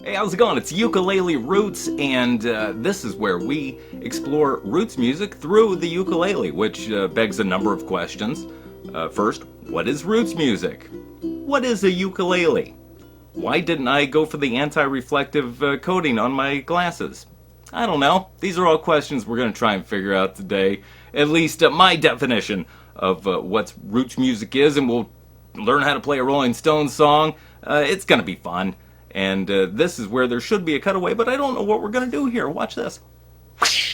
Hey, how's it going? It's Ukulele Roots, and this is where we explore roots music through the ukulele, which begs a number of questions. First, what is roots music? What is a ukulele? Why didn't I go for the anti-reflective coating on my glasses? I don't know. These are all questions we're going to try and figure out today. At least my definition of what roots music is, and we'll learn how to play a Rolling Stones song. It's going to be fun. And this is where there should be a cutaway, but I don't know what we're going to do here. Watch this.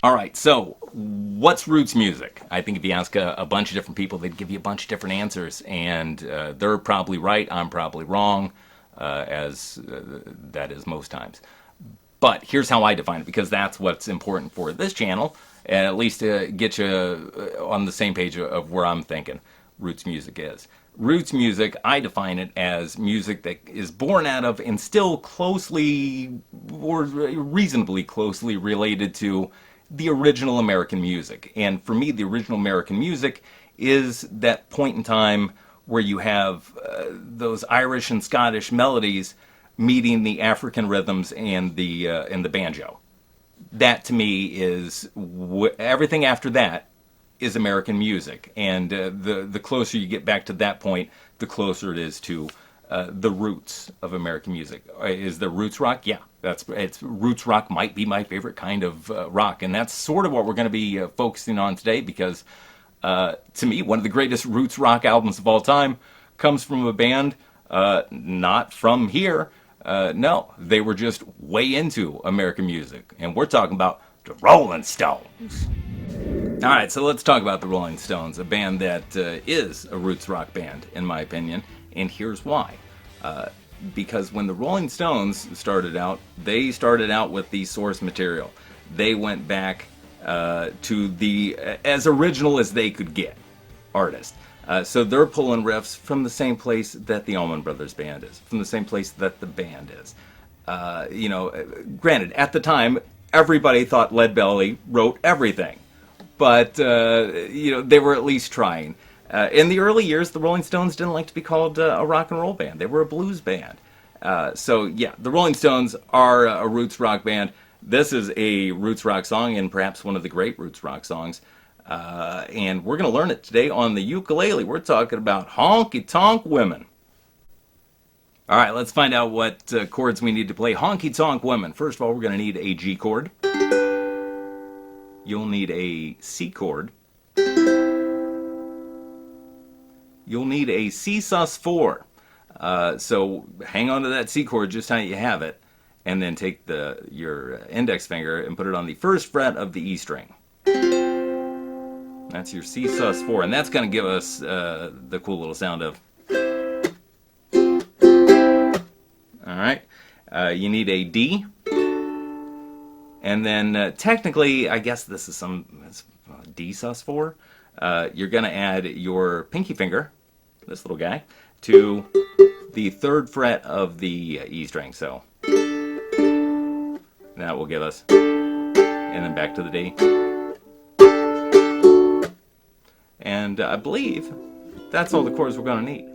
Alright, so what's roots music? I think if you ask a bunch of different people, they'd give you a bunch of different answers. And they're probably right, I'm probably wrong, as that is most times. But here's how I define it, because that's what's important for this channel, and at least get you on the same page of where I'm thinking roots music is. Roots music, I define it as music that is born out of and still closely or reasonably closely related to the original American music. And for me, the original American music is that point in time where you have those Irish and Scottish melodies meeting the African rhythms and the banjo. That to me is everything after that is American music, and the closer you get back to that point, the closer it is to the roots of American music. Is there roots rock? Yeah, it's roots rock. Might be my favorite kind of rock, and that's sort of what we're going to be focusing on today, because to me, one of the greatest roots rock albums of all time comes from a band not from here. No, they were just way into American music, and we're talking about the Rolling Stones. Alright, so let's talk about the Rolling Stones, a band that is a roots rock band, in my opinion, and here's why. Because when the Rolling Stones started out, they started out with the source material. They went back to the as original as they could get artist. So they're pulling riffs from the same place that the Allman Brothers Band is, from the same place that the band is. Granted, at the time, everybody thought Leadbelly wrote everything. But, they were at least trying. In the early years, the Rolling Stones didn't like to be called a rock and roll band. They were a blues band. So, the Rolling Stones are a roots rock band. This is a roots rock song, and perhaps one of the great roots rock songs. And we're going to learn it today on the ukulele. We're talking about Honky Tonk Women. All right, let's find out what chords we need to play Honky Tonk Women. First of all, we're going to need a G chord. You'll need a C chord. You'll need a C sus4. So hang on to that C chord just how you have it, and then take your index finger and put it on the first fret of the E string. That's your C sus4, and that's going to give us the cool little sound of. All right. You need a D. And then technically, I guess this is D sus4. You're going to add your pinky finger, this little guy, to the third fret of the E string. So that will give us, and then back to the D. And I believe that's all the chords we're going to need.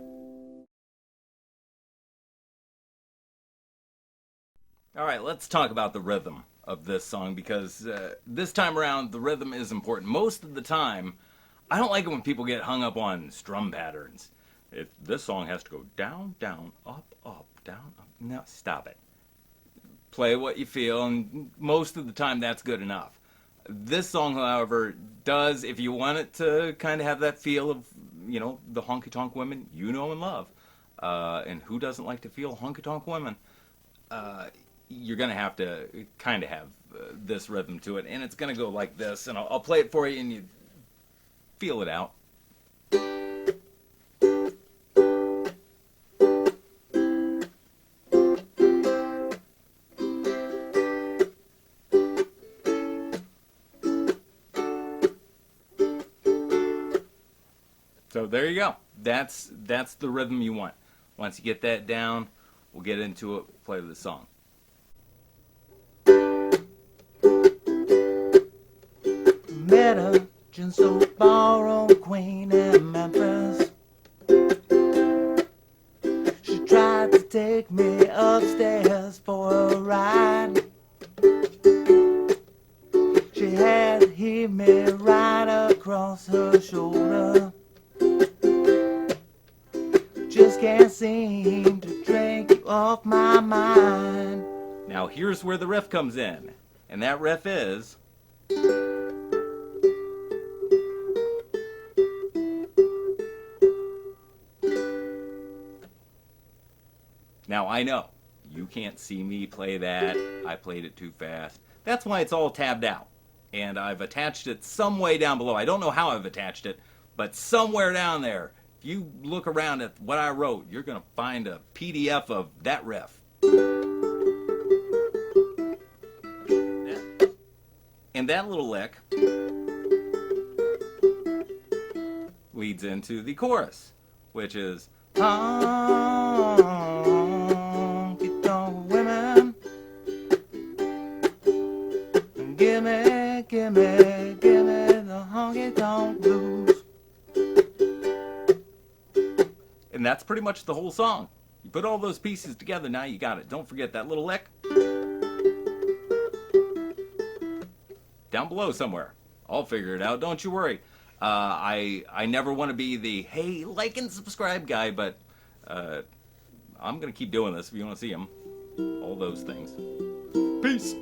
All right, let's talk about the rhythm of this song, because this time around the rhythm is important. Most of the time, I don't like it when people get hung up on strum patterns. This song has to go down, down, up, up, down, up. No, stop it. Play what you feel, and most of the time that's good enough. This song, however, does, if you want it to kind of have that feel of, the honky tonk women you know and love, and who doesn't like to feel honky tonk women, you're going to have to kind of have this rhythm to it, and it's going to go like this, and I'll play it for you, and you feel it out. So there you go. That's the rhythm you want. Once you get that down, we'll get into it, play the song. Met her just so far on Queen in Memphis. She tried to take me upstairs for a ride. She had heaved me right across her shoulder. Just can't seem to drink you off my mind. Now here's where the riff comes in, and that riff is... Now I know, you can't see me play that, I played it too fast. That's why it's all tabbed out. And I've attached it some way down below. I don't know how I've attached it, but somewhere down there, if you look around at what I wrote, you're going to find a PDF of that riff. And that little lick leads into the chorus, which is honky tonk women, gimme, gimme, gimme the honky tonk blues. And that's pretty much the whole song. You put all those pieces together, now you got it. Don't forget that little lick down below somewhere. I'll figure it out, don't you worry. I never want to be the, hey, like and subscribe guy, but I'm going to keep doing this if you want to see them. All those things. Peace.